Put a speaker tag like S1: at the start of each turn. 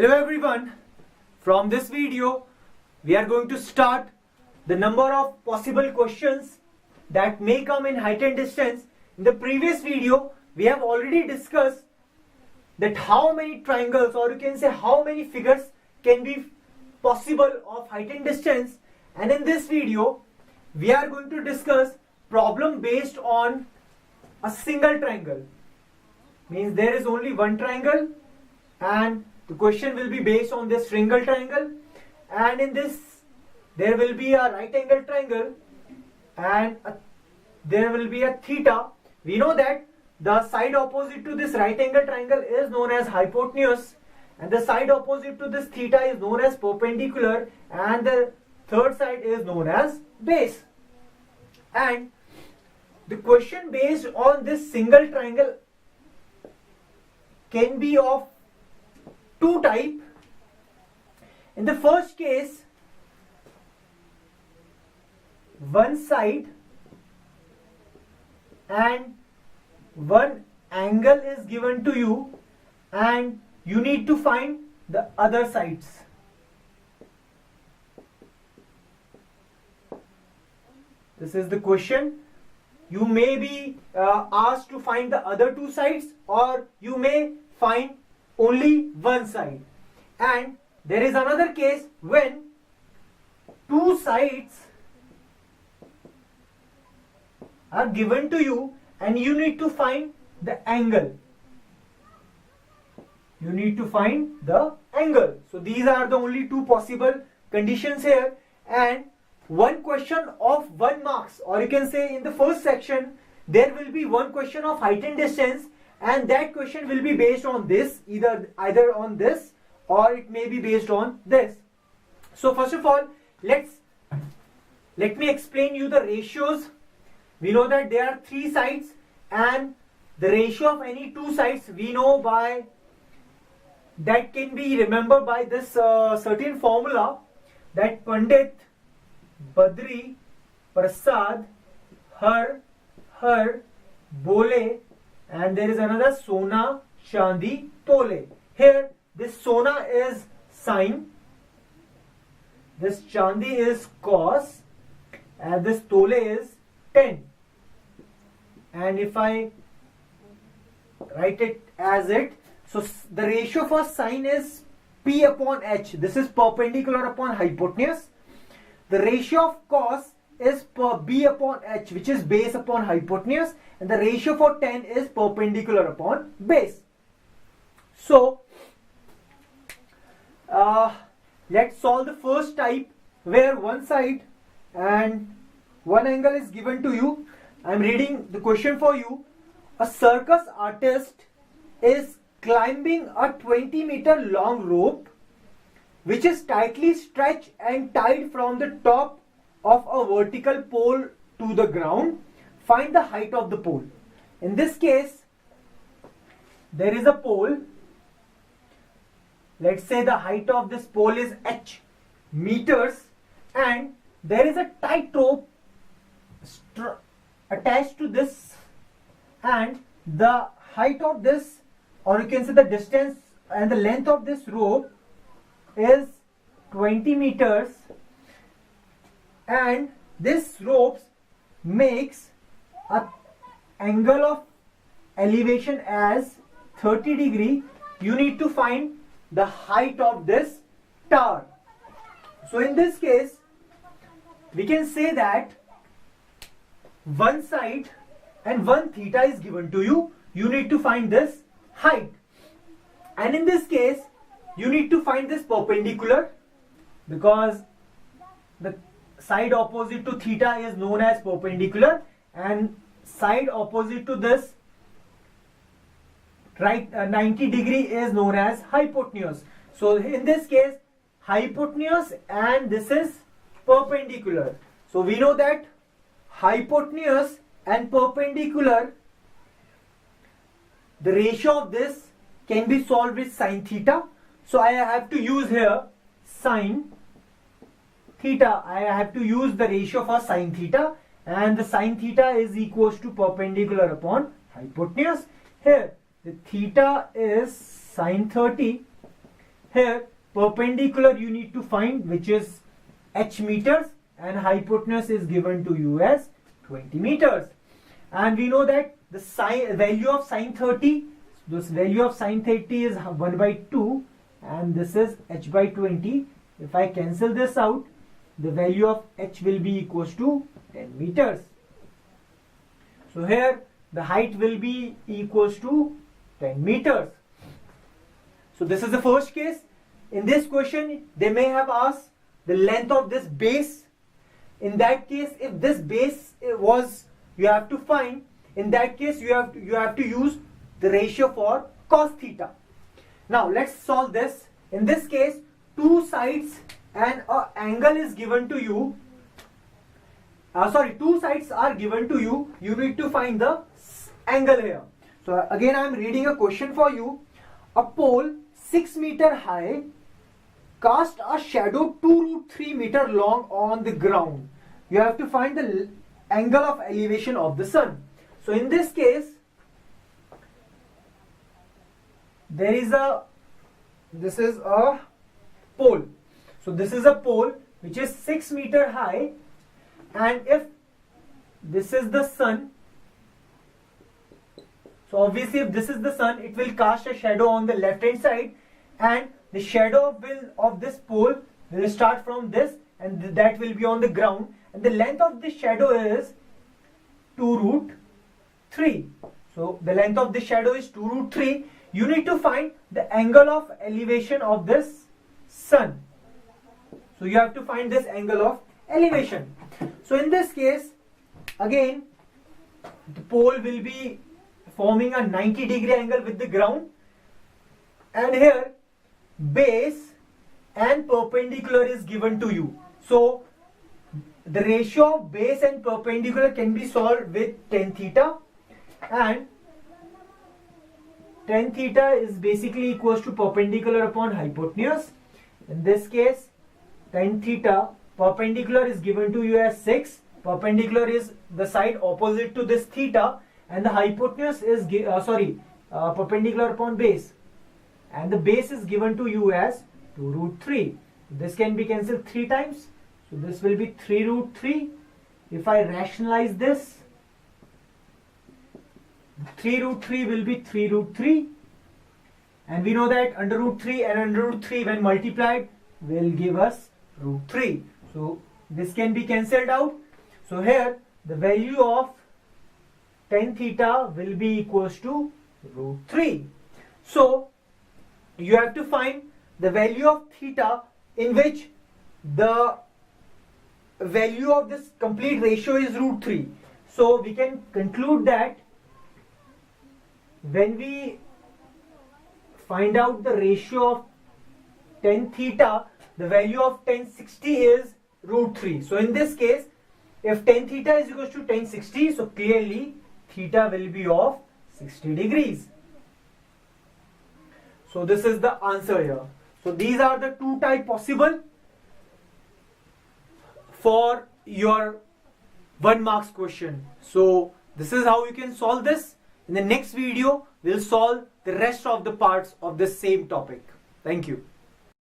S1: Hello everyone, from this video we are going to start the number of possible questions that may come in height and distance. In the previous video we have already discussed that how many triangles, or you can say how many figures can be possible of height and distance, and in this video we are going to discuss problem based on a single triangle. Means there is only one triangle and the question will be based on this single triangle, and in this there will be a right angle triangle and there will be a theta. We know that the side opposite to this right angle triangle is known as hypotenuse, and the side opposite to this theta is known as perpendicular, and the third side is known as base. And the question based on this single triangle can be of two types. In the first case, one side and one angle is given to you and you need to find the other sides. This is the question. You may be asked to find the other two sides, or you may find only one side. And there is another case when two sides are given to you and you need to find the angle. You need to find the angle. So these are the only two possible conditions here, and one question of 1 marks, or you can say in the first section there will be one question of height and distance, and that question will be based on this, either on this or it may be based on this. So first of all, let me explain you the ratios. We know that there are three sides, and the ratio of any two sides we know by, that can be remembered by this certain formula, that Pandit, Badri, Prasad, Har, Bole, and there is another Sona, Chandi, Tole. Here this Sona is sine, this Chandi is cos, and this Tole is tan. And if I write it as it, so the ratio for sine is P upon H. This is perpendicular upon hypotenuse. The ratio of cos is B upon H, which is base upon hypotenuse, and the ratio for tan is perpendicular upon base. So let's solve the first type, where one side and one angle is given to you. I am reading the question for you. A circus artist is climbing a 20-meter long rope which is tightly stretched and tied from the top of a vertical pole to the ground. Find the height of the pole. In this case, there is a pole. Let's say the height of this pole is h meters, and there is a tight rope attached to this, and the height of this, or you can say the distance and the length of this rope is 20 meters, and this rope makes an angle of elevation as 30 degree. You need to find the height of this tower. So in this case we can say that one side and one theta is given to you. You need to find this height, and in this case you need to find this perpendicular, because the side opposite to theta is known as perpendicular, and side opposite to this right 90 degree is known as hypotenuse. So in this case hypotenuse and this is perpendicular. So we know that hypotenuse and perpendicular, the ratio of this can be solved with sine theta. So I have to use here sine theta. I have to use the ratio for sine theta, and the sine theta is equals to perpendicular upon hypotenuse. Here the theta is sine 30 here perpendicular you need to find, which is h meters, and hypotenuse is given to you as 20 meters. And we know that the value of sine 30, this value of sine 30 is 1 by 2, and this is h by 20. If I cancel this out, the value of h will be equals to 10 meters. So here the height will be equals to 10 meters. So this is the first case. In this question, they may have asked the length of this base. In that case, if this base was, you have to find, in that case you have to use the ratio for cos theta. Now let's solve this. In this case, two sides and an angle is given to you. Two sides are given to you. You need to find the angle here. So again, I am reading a question for you. A pole 6 meter high cast a shadow 2√3 meter long on the ground. You have to find the angle of elevation of the sun. So in this case, this is a pole. So this is a pole which is 6 meter high, and if this is the sun, so obviously if this is the sun, it will cast a shadow on the left hand side, and the shadow of this pole will start from this, and that will be on the ground, and the length of this shadow is 2√3. So the length of the shadow is 2√3. You need to find the angle of elevation of this sun. So you have to find this angle of elevation. So in this case, again, the pole will be forming a 90-degree angle with the ground, and here base and perpendicular is given to you. So the ratio of base and perpendicular can be solved with tan theta, and tan theta is basically equals to perpendicular upon hypotenuse. In this case, tan theta, perpendicular is given to you as 6. Perpendicular is the side opposite to this theta, and the hypotenuse is perpendicular upon base, and the base is given to you as 2√3. This can be cancelled 3 times, so this will be 3√3. If I rationalize this, 3√3 will be 3√3, and we know that under√3 and under√3 when multiplied will give us √3. So this can be cancelled out. So here the value of tan theta will be equals to √3. So you have to find the value of theta in which the value of this complete ratio is √3. So we can conclude that when we find out the ratio of tan theta, the value of tan 60 is √3. So in this case, if tan theta is equal to tan 60, so clearly theta will be of 60 degrees. So this is the answer here. So these are the two types possible for your 1 marks question. So this is how you can solve this. In the next video, we'll solve the rest of the parts of the same topic. Thank you.